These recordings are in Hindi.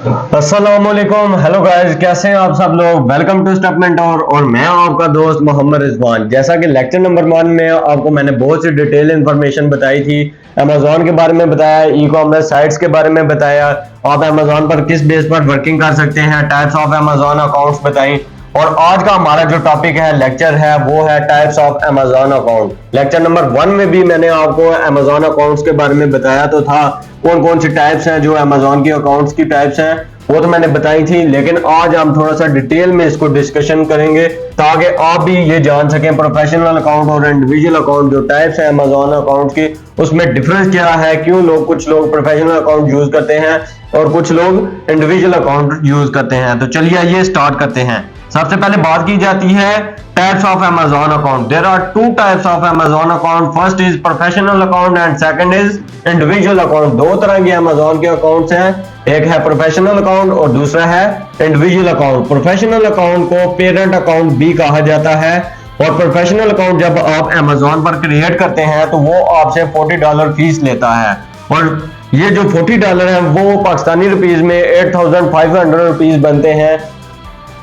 अस्सलामुअलैकुम, हेलो गाइस, कैसे हैं आप सब लोग। वेलकम टू स्टेप मेंटोर और मैं आपका दोस्त मोहम्मद रिजवान। जैसा कि लेक्चर नंबर 1 में आपको मैंने बहुत सी डिटेल इंफॉर्मेशन बताई थी। अमेजोन के बारे में बताया, ई कॉमर्स साइट्स के बारे में बताया, आप अमेजोन पर किस बेस पर वर्किंग कर सकते हैं, टाइप्स ऑफ अमेजोन अकाउंट्स बताई। और आज का हमारा जो टॉपिक है, लेक्चर है, वो है types of Amazon account. Lecture number 1 में भी मैंने आपको अमेजोन अकाउंट्स के बारे में बताया तो था, कौन कौन सी टाइप्स हैं जो अमेजोन की अकाउंट्स की टाइप्स हैं, वो तो मैंने बताई थी। लेकिन आज हम थोड़ा सा डिटेल में इसको डिस्कशन करेंगे ताकि आप भी ये जान सकें प्रोफेशनल अकाउंट और इंडिविजुअल अकाउंट जो टाइप्स है अमेजोन अकाउंट की, उसमें डिफरेंस क्या है, क्यों कुछ लोग प्रोफेशनल अकाउंट यूज करते हैं और कुछ लोग इंडिविजुअल अकाउंट यूज करते हैं। तो चलिए आइए स्टार्ट करते हैं। सबसे पहले बात की जाती है types of Amazon account. There are two types of Amazon account, first is professional account and second is individual account. दो तरह के अमेजोन के अकाउंट्स हैं, एक है प्रोफेशनल अकाउंट और दूसरा है इंडिविजुअल अकाउंट। प्रोफेशनल अकाउंट को पेरेंट अकाउंट भी कहा जाता है और प्रोफेशनल अकाउंट जब आप अमेजोन पर क्रिएट करते हैं तो वो आपसे $40 फीस लेता है और ये जो $40 है वो पाकिस्तानी रुपीज में 8500 रुपीज बनते हैं।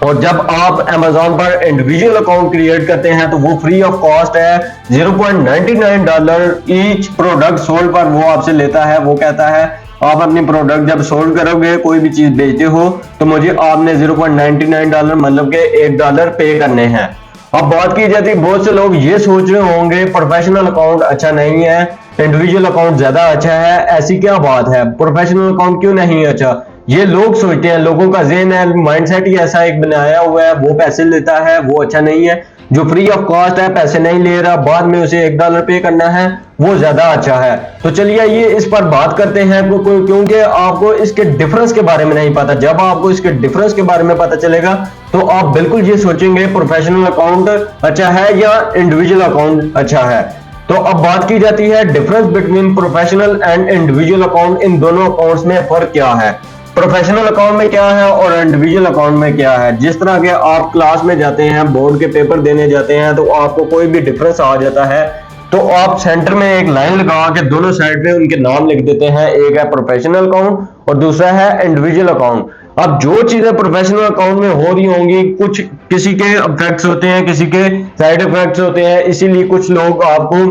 और जब आप अमेजोन पर इंडिविजुअल अकाउंट क्रिएट करते हैं तो वो फ्री ऑफ कॉस्ट है, $0.99 ईच प्रोडक्ट सोल्ड पर वो आपसे लेता है। वो कहता है आप अपनी प्रोडक्ट जब सोल्ड करोगे, कोई भी चीज बेचते हो, तो मुझे आपने $0.99 मतलब के $1 पे करने हैं। अब बात की जाती है, बहुत से लोग ये सोच रहे होंगे प्रोफेशनल अकाउंट अच्छा नहीं है, इंडिविजुअल अकाउंट ज्यादा अच्छा है। ऐसी क्या बात है, प्रोफेशनल अकाउंट क्यों नहीं अच्छा? ये लोग सोचते हैं, लोगों का ज़हन है, माइंडसेट ही ऐसा एक बनाया हुआ है, वो पैसे लेता है वो अच्छा नहीं है, जो फ्री ऑफ कॉस्ट है, पैसे नहीं ले रहा, बाद में उसे $1 पे करना है, वो ज्यादा अच्छा है। तो चलिए ये इस पर बात करते हैं क्योंकि आपको इसके डिफरेंस के बारे में नहीं पता। जब आपको इसके डिफरेंस के बारे में पता चलेगा तो आप बिल्कुल ये सोचेंगे प्रोफेशनल अकाउंट अच्छा है या इंडिविजुअल अकाउंट अच्छा है। तो अब बात की जाती है difference between professional and individual account. इन दोनों अकाउंट्स में फर्क क्या है, प्रोफेशनल अकाउंट में क्या है और इंडिविजुअल अकाउंट में क्या है। जिस तरह के आप क्लास में जाते हैं, बोर्ड के पेपर देने जाते हैं, तो आपको कोई भी डिफरेंस आ जाता है तो आप सेंटर में एक लाइन लगा के दोनों साइड पे उनके नाम लिख देते हैं, एक है प्रोफेशनल अकाउंट और दूसरा है इंडिविजुअल अकाउंट। अब जो चीजें प्रोफेशनल अकाउंट में हो रही होंगी, कुछ किसी के इफेक्ट्स होते हैं, किसी के साइड इफेक्ट्स होते हैं, इसीलिए कुछ लोग आपको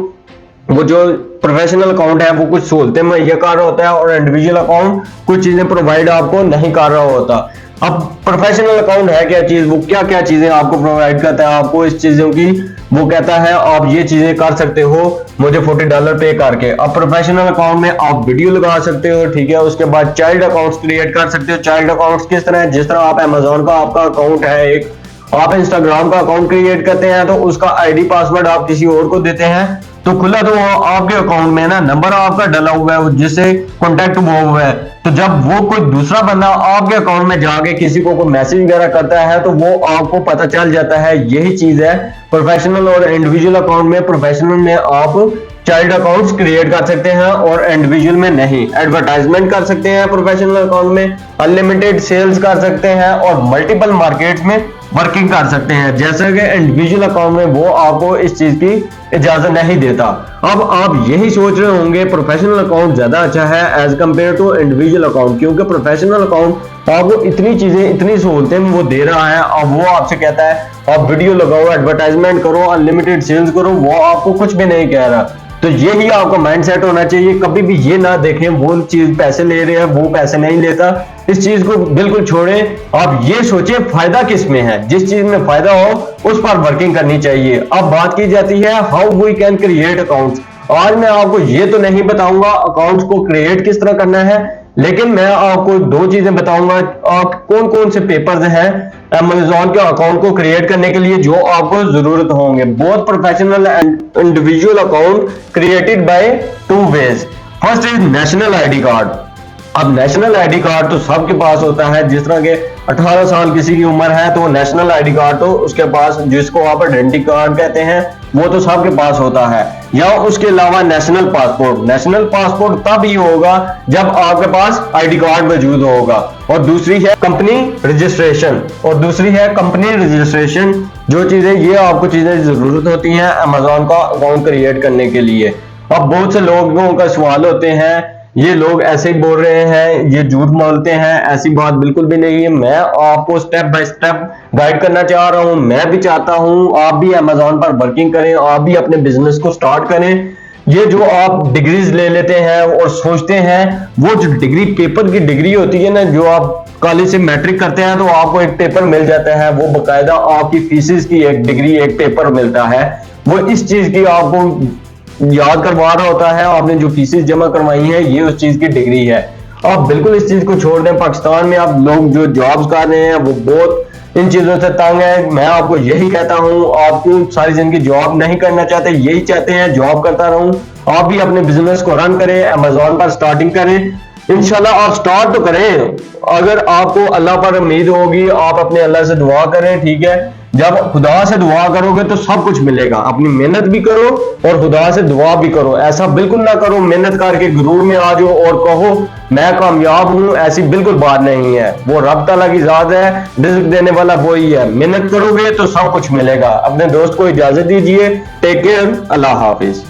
वो जो प्रोफेशनल अकाउंट है वो कुछ सहूलतें मुहैया कर रहा होता है और इंडिविजुअल अकाउंट कुछ चीजें प्रोवाइड आपको नहीं कर रहा होता। अब प्रोफेशनल अकाउंट है क्या चीज, वो क्या क्या चीजें आपको प्रोवाइड करता है, आपको इस चीजों की वो कहता है आप ये चीजें कर सकते हो मुझे $40 पे करके। अब प्रोफेशनल अकाउंट में आप वीडियो लगा सकते हो, ठीक है, उसके बाद चाइल्ड अकाउंट्स क्रिएट कर सकते हो। चाइल्ड अकाउंट्स किस तरह है, जिस तरह आप अमेजोन का आपका अकाउंट है, एक आप इंस्टाग्राम का अकाउंट क्रिएट करते हैं तो उसका आईडी पासवर्ड आप किसी और को देते हैं तो खुला तो आपके अकाउंट में ना नंबर आपका डला हुआ है जिससे कांटेक्ट हुआ है। तो जब वो कोई दूसरा बंदा आपके अकाउंट में जाके किसी को कोई मैसेज वगैरह करता है तो वो आपको पता चल जाता है। यही चीज है प्रोफेशनल और इंडिविजुअल अकाउंट में। प्रोफेशनल में आप चाइल्ड अकाउंट्स क्रिएट कर सकते हैं और इंडिविजुअल में नहीं। एडवर्टाइजमेंट कर सकते हैं प्रोफेशनल अकाउंट में, अनलिमिटेड सेल्स कर सकते हैं और मल्टीपल मार्केट्स में वर्किंग कर सकते हैं, जैसे कि इंडिविजुअल अकाउंट में वो आपको इस चीज की इजाजत नहीं देता। अब आप यही सोच रहे होंगे प्रोफेशनल अकाउंट ज्यादा अच्छा है as compare to individual account, क्योंकि प्रोफेशनल अकाउंट आपको इतनी चीजें, इतनी सहूलतें वो दे रहा है। अब वो आपसे कहता है आप वीडियो लगाओ, एडवर्टाइजमेंट करो, अनलिमिटेड सेल्स करो, वो आपको कुछ भी नहीं कह रहा। तो यही आपका माइंडसेट होना चाहिए, कभी भी ये ना देखें वो चीज पैसे ले रहे हैं, वो पैसे नहीं लेता, इस चीज को बिल्कुल छोड़ें। आप ये सोचें फायदा किस में है, जिस चीज में फायदा हो उस पर वर्किंग करनी चाहिए। अब बात की जाती है how we can create accounts. आज मैं आपको ये तो नहीं बताऊंगा अकाउंट्स को क्रिएट किस तरह करना है, लेकिन मैं आपको दो चीजें बताऊंगा आप कौन कौन से पेपर्स हैं अमेजोन के अकाउंट को क्रिएट करने के लिए जो आपको जरूरत होंगे। Both professional and individual account created by two ways. First is national ID card. अब नेशनल आईडी कार्ड तो सबके पास होता है, जिस तरह के 18 साल किसी की उम्र है तो नेशनल आईडी कार्ड तो उसके पास, जिसको आप आइडेंटिटी कार्ड कहते हैं, वो तो सबके पास होता है। या उसके अलावा नेशनल पासपोर्ट। नेशनल पासपोर्ट तब ही होगा जब आपके पास आईडी कार्ड मौजूद होगा। और दूसरी है कंपनी रजिस्ट्रेशन, जो चीजें ये आपको चीजें जरूरत होती हैं अमेजोन का अकाउंट क्रिएट करने के लिए। अब बहुत से लोगों का सवाल होते हैं ये लोग ऐसे ही बोल रहे हैं, ये झूठ बोलते हैं, ऐसी बात बिल्कुल भी नहीं है। मैं आपको स्टेप बाय स्टेप गाइड करना चाह रहा हूं। मैं भी चाहता हूं आप भी अमेजोन पर वर्किंग करें, आप भी अपने बिजनेस को स्टार्ट करें। ये जो आप डिग्रीज ले लेते हैं और सोचते हैं, वो जो डिग्री पेपर की डिग्री होती है ना, जो आप कॉलेज से मैट्रिक करते हैं तो आपको एक पेपर मिल जाता है, वो बकायदा आपकी फीसिस की एक डिग्री, एक पेपर मिलता है। वो इस चीज की आपको याद करवा रहा होता है, आपने जो फीसिस जमा करवाई है ये उस चीज की डिग्री है। आप बिल्कुल इस चीज को छोड़ दें। पाकिस्तान में आप लोग जो जॉब्स कर रहे हैं वो बहुत इन चीजों से तंग है। मैं आपको यही कहता हूं, आपको सारी जिंदगी जॉब नहीं करना चाहते, यही चाहते हैं जॉब करता रहूं, आप भी अपने बिजनेस को रन करें, अमेजोन पर स्टार्टिंग करें। इंशाल्लाह आप स्टार्ट तो करें। अगर आपको अल्लाह पर उम्मीद होगी, आप अपने अल्लाह से दुआ करें, ठीक है। जब खुदा से दुआ करोगे तो सब कुछ मिलेगा। अपनी मेहनत भी करो और खुदा से दुआ भी करो। ऐसा बिल्कुल ना करो मेहनत करके गुरूर में आ जाओ और कहो मैं कामयाब हूं, ऐसी बिल्कुल बात नहीं है। वो रब तआला की जात है, रिज़्क देने वाला वही है। मेहनत करोगे तो सब कुछ मिलेगा। अपने दोस्त को इजाजत दीजिए। टेक केयर, अल्लाह हाफिज।